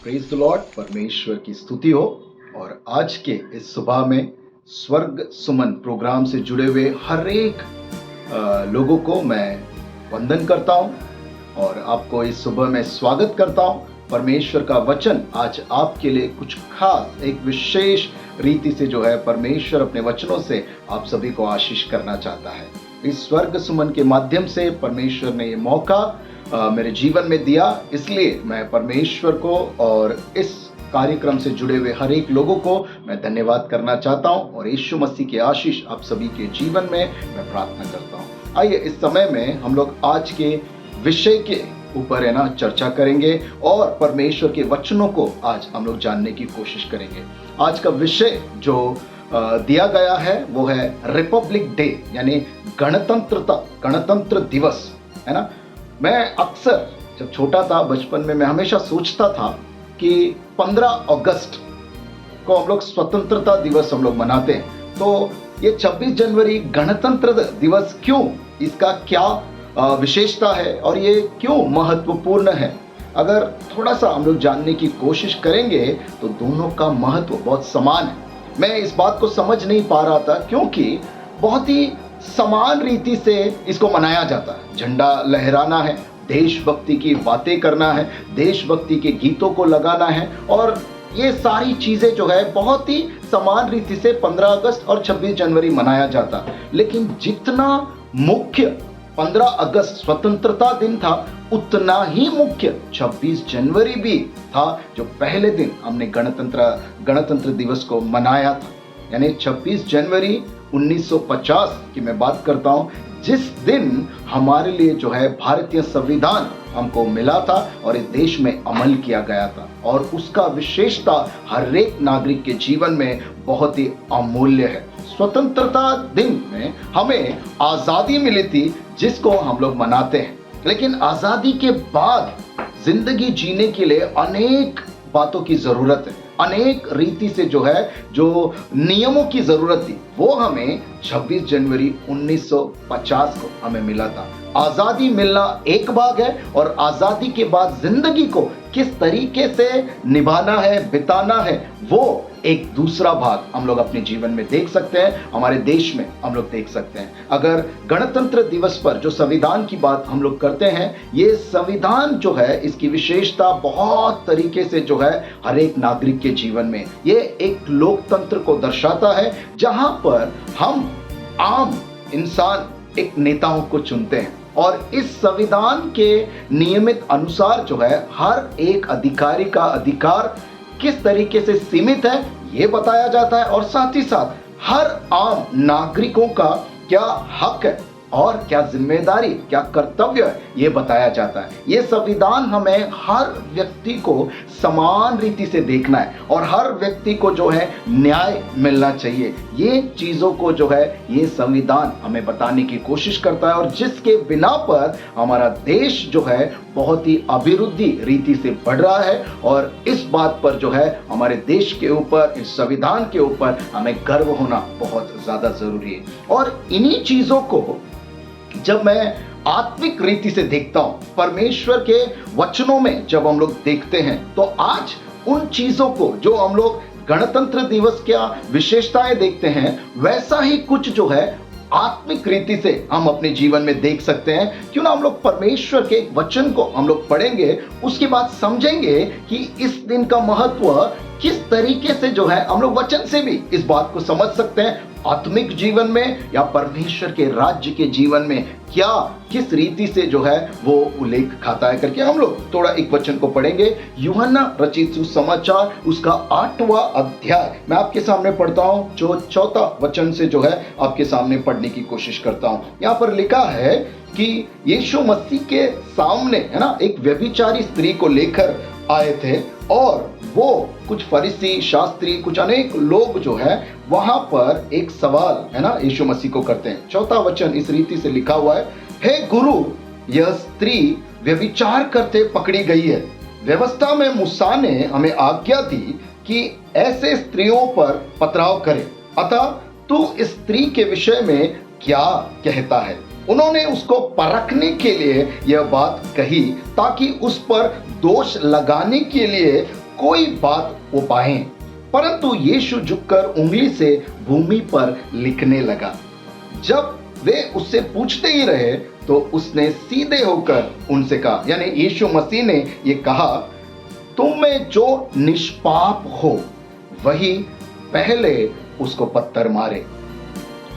Praise the Lord. परमेश्वर की स्तुति हो। और आज के इस सुबह में स्वर्ग सुमन प्रोग्राम से जुड़े हुए हर एक लोगों को मैं वंदन करता हूं और आपको इस सुबह में स्वागत करता हूं। परमेश्वर का वचन आज आपके लिए कुछ खास एक विशेष रीति से जो है परमेश्वर अपने वचनों से आप सभी को आशीष करना चाहता है। इस स्वर्ग सुमन के माध्यम से परमेश्वर ने ये मौका मेरे जीवन में दिया, इसलिए मैं परमेश्वर को और इस कार्यक्रम से जुड़े हुए हर एक लोगों को मैं धन्यवाद करना चाहता हूं और यीशु मसीह के आशीष आप सभी के जीवन में मैं प्रार्थना करता हूं। आइए इस समय में हम लोग आज के विषय के ऊपर चर्चा करेंगे और परमेश्वर के वचनों को आज हम लोग जानने की कोशिश करेंगे। आज का विषय जो दिया गया है वो है रिपब्लिक डे, यानी गणतंत्र दिवस, है ना। मैं अक्सर जब छोटा था, बचपन में मैं हमेशा सोचता था कि 15 अगस्त को हम लोग स्वतंत्रता दिवस हम लोग मनाते हैं, तो ये 26 जनवरी गणतंत्र दिवस क्यों, इसका क्या विशेषता है और ये क्यों महत्वपूर्ण है। अगर थोड़ा सा हम लोग जानने की कोशिश करेंगे तो दोनों का महत्व बहुत समान है। मैं इस बात को समझ नहीं पा रहा था क्योंकि बहुत ही समान रीति से इसको मनाया जाता है। झंडा लहराना है, देशभक्ति की बातें करना है, देशभक्ति के गीतों को लगाना है और ये सारी चीजें जो है बहुत ही समान रीति से 15 अगस्त और 26 जनवरी मनाया जाता। लेकिन जितना मुख्य 15 अगस्त स्वतंत्रता दिन था, उतना ही मुख्य 26 जनवरी भी था, जो पहले दिन हमने गणतंत्र दिवस को मनाया था। यानी 26 जनवरी 1950 की मैं बात करता हूं, जिस दिन हमारे लिए जो है भारतीय संविधान हमको मिला था और इस देश में अमल किया गया था और उसका विशेषता हर एक नागरिक के जीवन में बहुत ही अमूल्य है। स्वतंत्रता दिन में हमें आजादी मिली थी जिसको हम लोग मनाते हैं, लेकिन आजादी के बाद जिंदगी जीने के लिए अनेक बातों की जरूरत है, अनेक रीति से जो है जो नियमों की जरूरत थी, वो हमें 26 जनवरी 1950 को हमें मिला था। आजादी मिलना एक भाग है और आजादी के बाद जिंदगी को किस तरीके से निभाना है, बिताना है, वो एक दूसरा भाग हम लोग अपने जीवन में देख सकते हैं, हमारे देश में हम लोग देख सकते हैं। अगर गणतंत्र दिवस पर जो संविधान की बात हम लोग करते हैं, ये संविधान जो है इसकी विशेषता बहुत तरीके से जो है हर एक नागरिक के जीवन में, ये एक लोकतंत्र को दर्शाता है, जहां पर हम आम इंसान एक नेताओं को चुनते हैं और इस संविधान के नियमित अनुसार जो है हर एक अधिकारी का अधिकार किस तरीके से सीमित है ये बताया जाता है और साथ ही साथ हर आम नागरिकों का क्या हक है और क्या जिम्मेदारी, क्या कर्तव्य है, ये बताया जाता है। ये संविधान हमें हर व्यक्ति को समान रीति से देखना है और हर व्यक्ति को जो है न्याय मिलना चाहिए। ये चीजों को जो है ये संविधान हमें बताने की कोशिश करता है और जिसके बिना पर हमारा देश जो है बहुत ही अभिवृद्धि रीति से बढ़ रहा है और इस बात पर जो है हमारे देश के ऊपर, इस संविधान के ऊपर हमें गर्व होना बहुत ज्यादा जरूरी है। और इन्हीं चीजों को जब मैं आत्मिक रीति से देखता हूं, परमेश्वर के वचनों में जब हम लोग देखते हैं, तो आज उन चीजों को जो हम लोग गणतंत्र दिवस क्या विशेषताएं देखते हैं, वैसा ही कुछ जो है आत्मिक रीति से हम अपने जीवन में देख सकते हैं। क्यों ना हम लोग परमेश्वर के वचन को हम लोग पढ़ेंगे, उसके बाद समझेंगे कि इस दिन का महत्व किस तरीके से जो है हम लोग वचन से भी इस बात को समझ सकते हैं, आत्मिक जीवन में या परमेश्वर के राज्य के जीवन में क्या किस रीति से जो है वो उल्लेख खाता है करके हम लोग थोड़ा एक वचन को पढ़ेंगे। यूहन्ना रचित सुसमाचार उसका 8वां अध्याय मैं आपके सामने पढ़ता हूं, जो 4था वचन से जो है आपके सामने पढ़ने की कोशिश करता हूं। यहाँ पर लिखा है कि यीशु मसीह के सामने, है ना, एक व्यभिचारी स्त्री को लेकर आए थे और वो कुछ फरीसी, शास्त्री, कुछ अनेक लोग जो है वहां पर एक सवाल, है ना, यीशु मसीह को करते हैं। 4था वचन इस रीति से लिखा हुआ है, हे गुरु, यह स्त्री व्यभिचार करते पकड़ी गई है। व्यवस्था में मूसा ने हमें आज्ञा दी कि ऐसे स्त्रियों पर पथराव करे, अतः तू इस स्त्री के विषय में क्या कहता है। उन्होंने उसको परखने के लिए यह बात कही ताकि उस पर दोष लगाने के लिए कोई बात वो पाए, परंतु यीशु झुककर उंगली से भूमि पर लिखने लगा। जब वे उससे पूछते ही रहे तो उसने सीधे होकर उनसे कहा, यानी यीशु मसीह ने ये कहा, तुम में जो निष्पाप हो वही पहले उसको पत्थर मारे।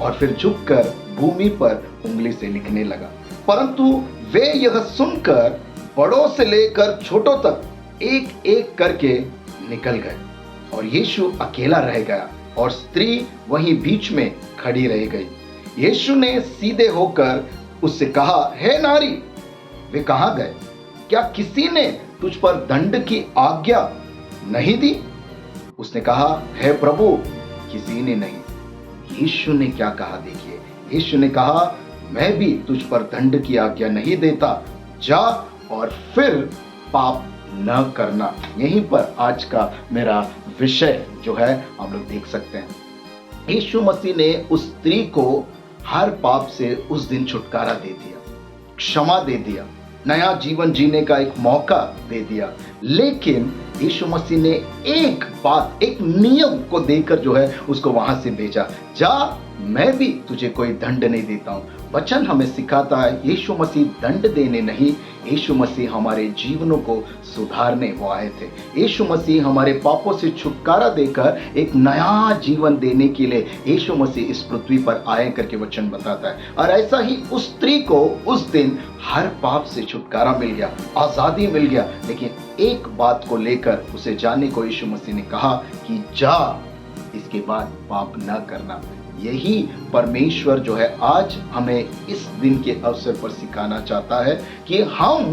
और फिर झुककर भूमि पर उंगली से लिखने लगा। परंतु वे यह सुनकर बड़ों से लेकर छोटों तक एक एक करके निकल गए और यीशु अकेला रह गया और स्त्री वहीं बीच में खड़ी रह गई। यीशु ने सीधे होकर उससे कहा, हे नारी, वे कहाँ गए? क्या किसी ने तुझ पर दंड की आज्ञा नहीं दी? उसने कहा, हे प्रभु, किसी ने नहीं। यीशु ने क्या कहा देखिए, यीशु ने कहा, मैं भी तुझ पर दंड की आज्ञा नहीं देता, जा और फिर पाप न करना। यहीं पर आज का मेरा विषय जो है हम लोग देख सकते हैं। यीशु मसीह ने उस स्त्री को हर पाप से उस दिन छुटकारा दे दिया, क्षमा दे दिया, नया जीवन जीने का एक मौका दे दिया। लेकिन यीशु मसीह ने एक बात, एक नियम को देकर जो है उसको वहां से भेजा, जा, मैं भी तुझे कोई दंड नहीं देता हूं। वचन हमें सिखाता है यीशु मसीह दंड देने नहीं, यीशु मसीह हमारे जीवनों को सुधारने वो आए थे। यीशु मसीह हमारे पापों से छुटकारा देकर एक नया जीवन देने के लिए यीशु मसीह इस पृथ्वी पर आए करके वचन बताता है। और ऐसा ही उस स्त्री को उस दिन हर पाप से छुटकारा मिल गया, आजादी मिल गया। लेकिन एक बात को लेकर उसे जाने को यीशु मसीह ने कहा कि जा, इसके बाद पाप न करना। यही परमेश्वर जो है आज हमें इस दिन के अवसर पर सिखाना चाहता है कि हम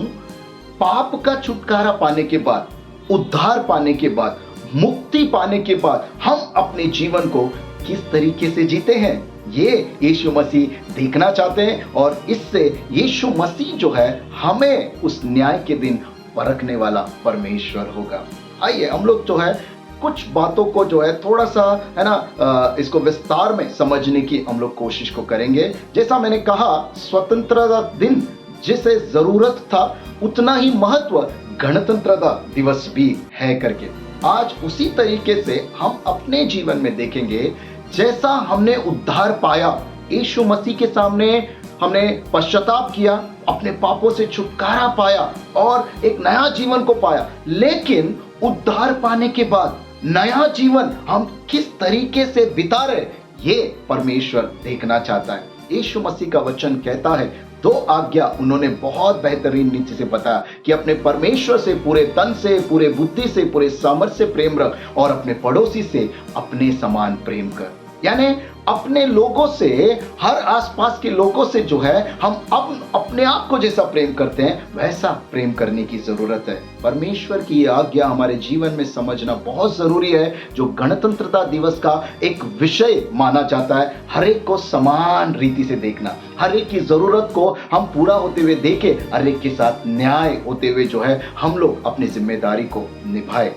पाप का छुटकारा पाने के बाद, उद्धार पाने के बाद, मुक्ति पाने के बाद हम अपने जीवन को किस तरीके से जीते हैं, ये यीशु मसीह देखना चाहते हैं। और इससे यीशु मसीह जो है हमें उस न्याय के दिन परखने वाला परमेश्वर होगा। आइए हम लोग जो है कुछ बातों को जो है थोड़ा सा है ना इसको विस्तार में समझने की हम लोग कोशिश को करेंगे। जैसा मैंने कहा, स्वतंत्रता दिन जिसे जरूरत था उतना ही महत्व गणतंत्रता दिवस भी है करके आज उसी तरीके से हम अपने जीवन में देखेंगे। जैसा हमने उद्धार पाया, यीशु मसीह के सामने हमने पश्चाताप किया, अपने पापों से छुटकारा पाया और एक नया जीवन को पाया। लेकिन उद्धार पाने के बाद नया जीवन हम किस तरीके से बिता रहे, ये परमेश्वर देखना चाहता है। यीशु मसीह का वचन कहता है, 2 आज्ञा उन्होंने बहुत बेहतरीन नीति से बताया कि अपने परमेश्वर से पूरे तन से, पूरे बुद्धि से, पूरे सामर्थ्य से प्रेम रख और अपने पड़ोसी से अपने समान प्रेम कर। यानी अपने लोगों से, हर आसपास के लोगों से जो है हम अपने आप को जैसा प्रेम करते हैं वैसा प्रेम करने की जरूरत है। परमेश्वर की ये आज्ञा हमारे जीवन में समझना बहुत जरूरी है। जो गणतंत्रता दिवस का एक विषय माना जाता है, हर एक को समान रीति से देखना, हर एक की जरूरत को हम पूरा होते हुए देखें, हर एक के साथ न्याय होते हुए जो है हम लोग अपनी जिम्मेदारी को निभाए।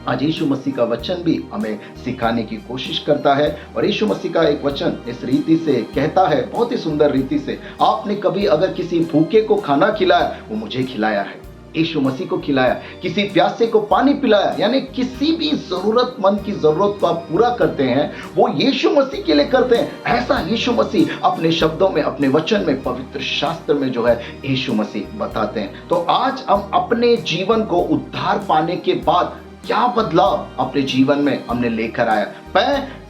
आज यीशु मसीह का वचन भी हमें सिखाने की कोशिश करता है और यीशु मसीह का एक वचन इस रीति से कहता है, बहुत ही सुंदर रीति से, आपने कभी अगर किसी भूखे को खाना खिलाया, वो मुझे खिलाया है। यीशु मसीह को खिलाया, किसी प्यासे को पानी पिलाया, यानी किसी भी जरूरतमंद की जरूरत को आप पूरा करते हैं वो यीशु मसीह के लिए करते हैं। ऐसा यीशु मसीह अपने शब्दों में, अपने वचन में, पवित्र शास्त्र में जो है यीशु मसीह बताते हैं। तो आज हम अपने जीवन को उद्धार पाने के बाद क्या बदलाव अपने जीवन में हमने लेकर आया।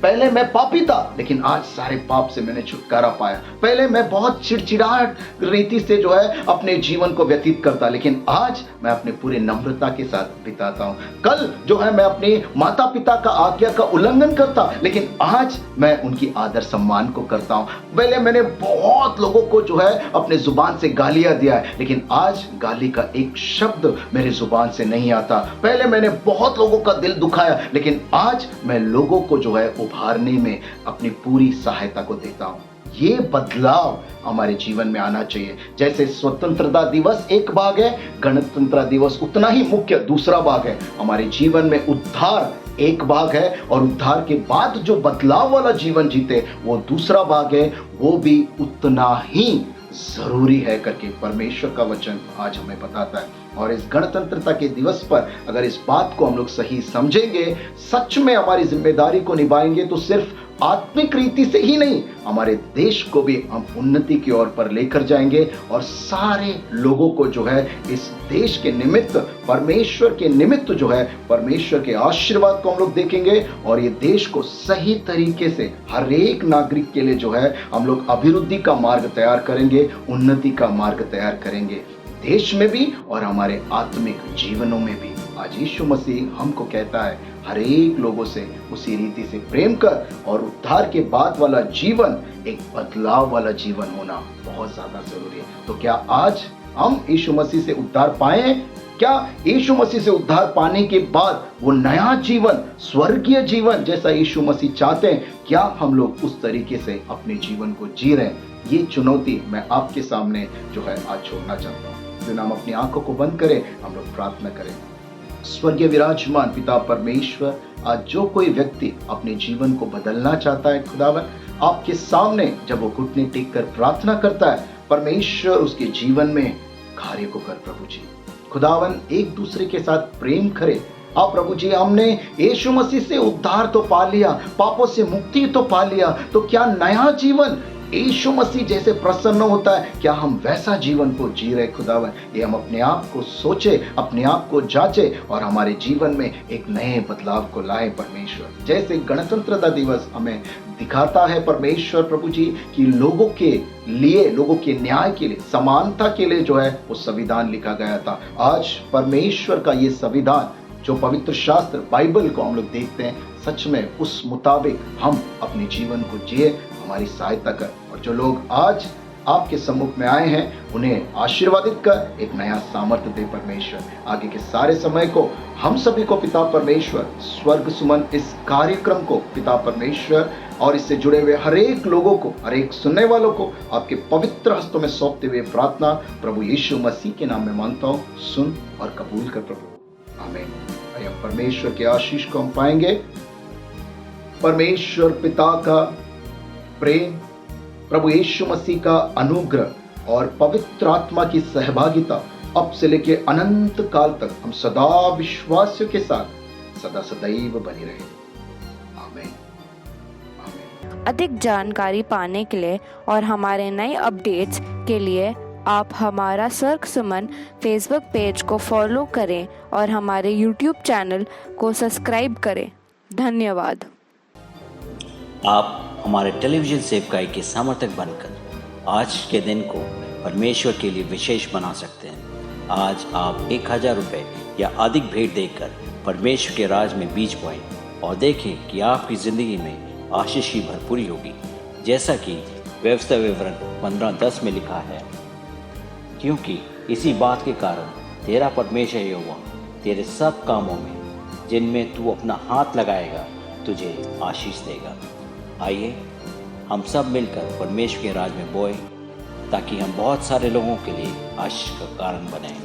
पहले मैं पापी था, लेकिन आज सारे पाप से मैंने छुटकारा पाया। पहले मैं बहुत चिड़चिड़ाहट रीति से जो है अपने जीवन को व्यतीत करता, लेकिन आज मैं अपने पूरे नम्रता के साथ बिताता हूँ। कल जो है मैं अपने माता पिता का आज्ञा का उल्लंघन करता, लेकिन आज मैं उनकी आदर सम्मान को करता हूँ। पहले मैंने बहुत लोगों को जो है अपने जुबान से गालियां दिया है, लेकिन आज गाली का एक शब्द मेरे जुबान से नहीं आता। पहले मैंने बहुत लोगों का दिल दुखाया, लेकिन आज मैं लोगों को जो है उभारने में अपनी पूरी सहायता को देता हूं। ये बदलाव हमारे जीवन में आना चाहिए। जैसे स्वतंत्रता दिवस एक भाग है, गणतंत्र दिवस उतना ही मुख्य दूसरा भाग है। हमारे जीवन में उद्धार एक भाग है और उद्धार के बाद जो बदलाव वाला जीवन जीते वो दूसरा भाग है, वो भी उतना ही जरूरी है करके परमेश्वर का वचन आज हमें बताता है। और इस गणतंत्रता के दिवस पर अगर इस बात को हम लोग सही समझेंगे, सच में हमारी जिम्मेदारी को निभाएंगे, तो सिर्फ आत्मिक रीति से ही नहीं, हमारे देश को भी हम उन्नति की ओर पर लेकर जाएंगे और सारे लोगों को जो है इस देश के निमित्त, परमेश्वर के निमित्त जो है परमेश्वर के आशीर्वाद को हम लोग देखेंगे और ये देश को सही तरीके से हर एक नागरिक के लिए जो है हम लोग अभिवृद्धि का मार्ग तैयार करेंगे, उन्नति का मार्ग तैयार करेंगे, देश में भी और हमारे आत्मिक जीवनों में भी। आज यीशु मसीह हमको कहता है हर एक लोगों से उसी रीति से प्रेम कर और उद्धार के बाद वाला जीवन एक बदलाव वाला जीवन होना बहुत ज्यादा जरूरी है। तो क्या आज हम यीशु मसीह से उद्धार पाए? क्या यीशु मसीह से उद्धार पाने के बाद वो नया जीवन, स्वर्गीय जीवन जैसा यीशु मसीह चाहते हैं, क्या हम लोग उस तरीके से अपने जीवन को जी रहे हैं? ये चुनौती मैं आपके सामने जो है आज छोड़ना चाहता हूँ। तो हम अपनी आंखों को बंद करें, हम लोग प्रार्थना करें। स्वर्गीय विराजमान पिता परमेश्वर, आज जो कोई व्यक्ति अपने जीवन को बदलना चाहता है खुदावन, आपके सामने जब वो घुटने टेक कर प्रार्थना करता है, परमेश्वर उसके जीवन में कार्य को कर प्रभु जी। खुदावन एक दूसरे के साथ प्रेम करे। आप प्रभु जी, हमने यीशु मसीह से उद्धार तो पा लिया, पापों से मुक्ति तो पा लिया, तो क्या नया जीवन यीशु मसीह जैसे प्रसन्न होता है, क्या हम वैसा जीवन को जी रहे खुदावन? ये हम अपने आप को सोचे, अपने आप को जांचे और हमारे जीवन में एक नए बदलाव को लाए परमेश्वर। जैसे गणतंत्रता दिवस हमें दिखाता है परमेश्वर प्रभु जी कि लोगों के लिए, लोगों के न्याय के लिए, समानता के लिए जो है वो संविधान लिखा गया था। आज परमेश्वर का ये संविधान जो पवित्र शास्त्र बाइबल को हम लोग देखते हैं, सच में उस मुताबिक हम अपने जीवन को जिए, हमारी सहायता कर। और जो लोग आज आपके सम्मुख में आए हैं उन्हें आशीर्वादित कर, एक नया सामर्थ्य दे परमेश्वर। आगे के सारे समय को हम सभी को पिता परमेश्वर, स्वर्ग सुमन इस कार्यक्रम को पिता परमेश्वर और इससे जुड़े हुए हर एक लोगों को, हर एक सुनने वालों को आपके पवित्र हस्तों में सौंपते हुए प्रार्थना प्रभु यीशु मसीह के नाम में मांगता हूँ। सुन और कबूल कर प्रभु, आमीन। अब परमेश्वर के आशीष को हम पाएंगे। परमेश्वर पिता का प्रेम, प्रभु यीशु मसीह का अनुग्रह और पवित्र आत्मा की सहभागिता अब से लेके अनंत काल तक हम सदा विश्वासियों के साथ सदा सदैव बनी रहे। आमीन, आमीन। अधिक जानकारी पाने के लिए और हमारे नए अपडेट्स के लिए आप हमारा स्वर्ग सुमन फेसबुक पेज को फॉलो करें और हमारे यूट्यूब चैनल को सब्सक्राइब करें। धन्यवाद। आप हमारे टेलीविज़न सेवकाई के समर्थक बनकर आज के दिन को परमेश्वर के लिए विशेष बना सकते हैं। आज आप 1000 रुपये या अधिक भेंट देकर परमेश्वर के राज में बीज बोएं और देखें कि आपकी ज़िंदगी में आशीष की भरपूरी होगी, जैसा कि व्यवस्था विवरण 15:10 में लिखा है। क्योंकि इसी बात के कारण तेरा परमेश्वर यहोवा तेरे सब कामों में जिनमें तू अपना हाथ लगाएगा तुझे आशीष देगा। आइए हम सब मिलकर परमेश्वर के राज में बोए, ताकि हम बहुत सारे लोगों के लिए आशीष का कारण बनें।